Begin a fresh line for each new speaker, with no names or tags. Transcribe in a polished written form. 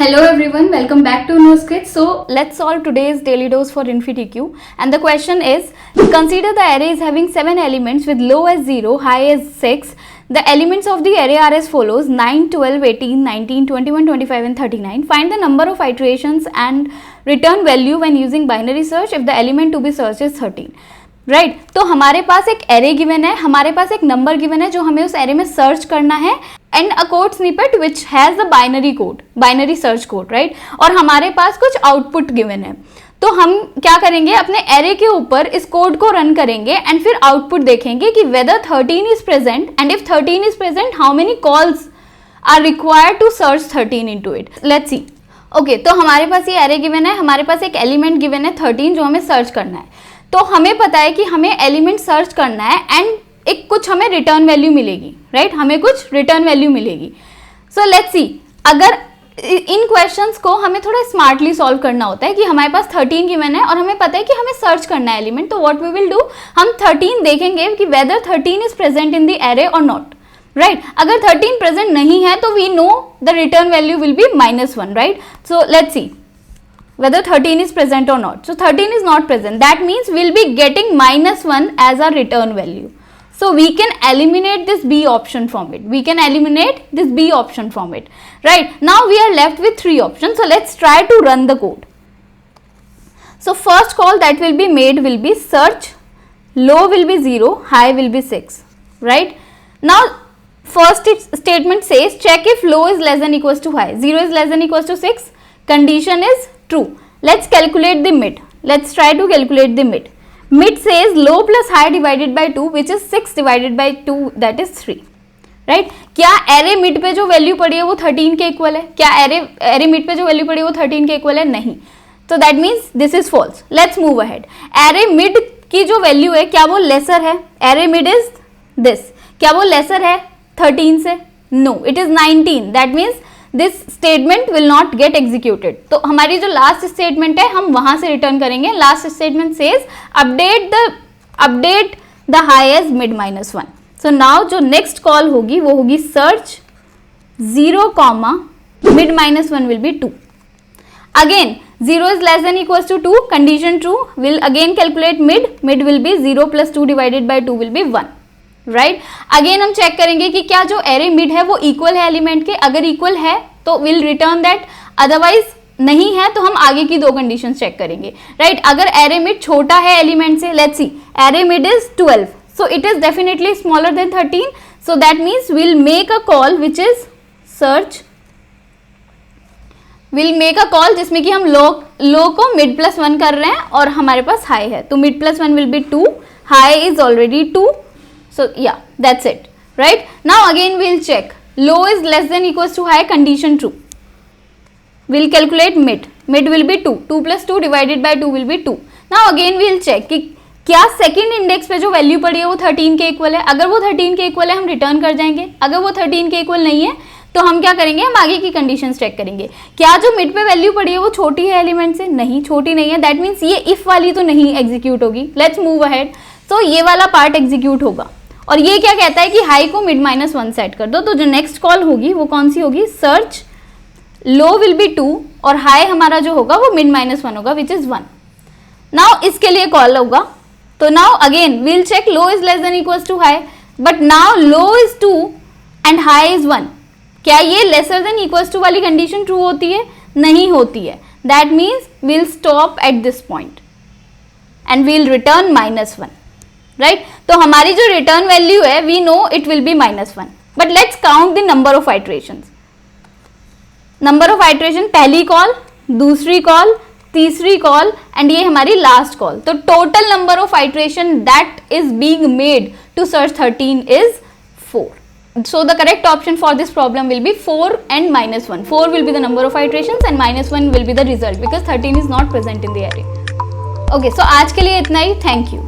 Hello everyone, welcome back to NoSkits. So let's solve today's daily dose for InfyTQ. And the question is, consider the array is having 7 elements with low as 0, high as 6. The elements of the array are as follows: 9, 12, 18, 19, 21, 25 and 39. Find the number of iterations and return value when using binary search if the element to be searched is 13. Right तो हमारे पास एक array given है, हमारे पास एक number given है जो हमें उस एरे में सर्च करना है and a code snippet which has the binary code, binary search code, right. और हमारे पास कुछ आउटपुट गिवन है, तो हम क्या करेंगे, अपने एरे के ऊपर इस कोड को रन करेंगे एंड फिर आउटपुट देखेंगे कि whether 13 is present and if 13 is present how many calls are required to search 13 into it. Let's see. Okay, तो हमारे पास ये एरे गिवन है, हमारे पास एक एलिमेंट गिवन है 13 जो हमें सर्च करना है। तो हमें पता है कि हमें एलिमेंट सर्च करना है एंड एक कुछ हमें रिटर्न वैल्यू मिलेगी, राइट, हमें कुछ रिटर्न वैल्यू मिलेगी। सो लेट्स सी, अगर इन क्वेश्चंस को हमें थोड़ा स्मार्टली सॉल्व करना होता है कि हमारे पास 13 गिवन है और हमें पता है कि हमें सर्च करना है एलिमेंट, तो व्हाट वी विल डू, हम 13 देखेंगे कि whether 13 is present in the array और नॉट, राइट। अगर 13 प्रेजेंट नहीं है तो we know the return value will be -1, right. So let's see whether 13 is present or not. So 13 is not present. That means we'll be getting -1 as our return value. So we can eliminate this B option from it. We can eliminate this B option from it. Right. Now we are left with 3 options. So let's try to run the code. So first call that will be made will be search. Low will be 0, high will be 6. Right. Now first statement says check if low is less than equals to high. 0 is less than equals to 6. Condition is true. Let's calculate the mid. Let's try to calculate the mid. Mid says low plus high divided by 2, which is 6 divided by 2, that is 3. Right? क्या array mid पे जो value पड़ी है वो 13 के equal है? क्या array mid पे जो वैल्यू पड़ी है वो 13 के इक्वल है? नहीं। तो that means this is false. Let's move ahead. Array mid की जो वैल्यू है क्या वो लेसर है? एरे मिड इज दिस, क्या वो लेसर है 13 से? No, it is 19। That means this statement will not get executed. तो हमारी जो लास्ट स्टेटमेंट है हम वहां से रिटर्न करेंगे। Last statement says update the high as mid -1। So now जो नेक्स्ट कॉल होगी वो होगी search 0, mid -1 will be 2। Again 0 is less than equals to 2, condition true, will again calculate mid will be 0 + 2 divided by 2 will be 1, right. Again हम check करेंगे कि क्या जो array mid है वो इक्वल है एलिमेंट के। अगर इक्वल है तो विल रिटर्न दैट, अदरवाइज नहीं है तो हम आगे की 2 कंडीशंस चेक करेंगे, राइट। अगर एरे मिड छोटा है एलिमेंट से, let's see, array mid is 12, so it is definitely smaller than 13, so that means will make a call which is search, will make a call जिसमें कि हम लो को mid +1 कर रहे हैं और हमारे पास हाई है, तो mid +1 will be 2, high is already 2. So yeah, that's it, right? Now again we'll check. Low is less than equals to high, condition true. We'll calculate mid. Mid will be 2. 2 + 2 divided by 2 will be 2. Now again we'll check कि क्या second index पे जो value पड़ी है वो 13 के equal है। अगर वो 13 के इक्वल है हम रिटर्न कर जाएंगे। अगर वो 13 के इक्वल नहीं है तो हम क्या करेंगे, हम आगे की कंडीशंस चेक करेंगे। क्या जो मिड पे वैल्यू पड़ी है वो छोटी है एलिमेंट से? नहीं, छोटी नहीं है। दैट मीन्स ये इफ वाली तो नहीं एग्जीक्यूट होगी। Let's move ahead. तो ये वाला पार्ट एग्जीक्यूट होगा और ये क्या कहता है कि हाई को मिड -1 सेट कर दो। तो जो नेक्स्ट कॉल होगी वो कौन सी होगी? सर्च लो विल बी 2 और हाई हमारा जो होगा वो मिड -1 होगा, विच इज 1। नाउ इसके लिए कॉल होगा, तो now again will check low is less than equals to high, but now low is 2 and high is 1। क्या ये लेसर देन इक्वल्स टू वाली कंडीशन ट्रू होती है? नहीं होती है। That means will stop at this point and will return -1, right. तो हमारी जो रिटर्न वैल्यू है we know it will be -1, but let's count the number of iterations. Number of iteration, पहली कॉल, दूसरी कॉल, तीसरी कॉल एंड ये हमारी last call. तो total number of iteration that is being made to search 13 is 4. So the correct option for this problem will be 4 and -1. 4 will be the number of iterations and -1 will be the result because 13 is not present in the array. Okay, so आज के लिए इतना ही. Thank you.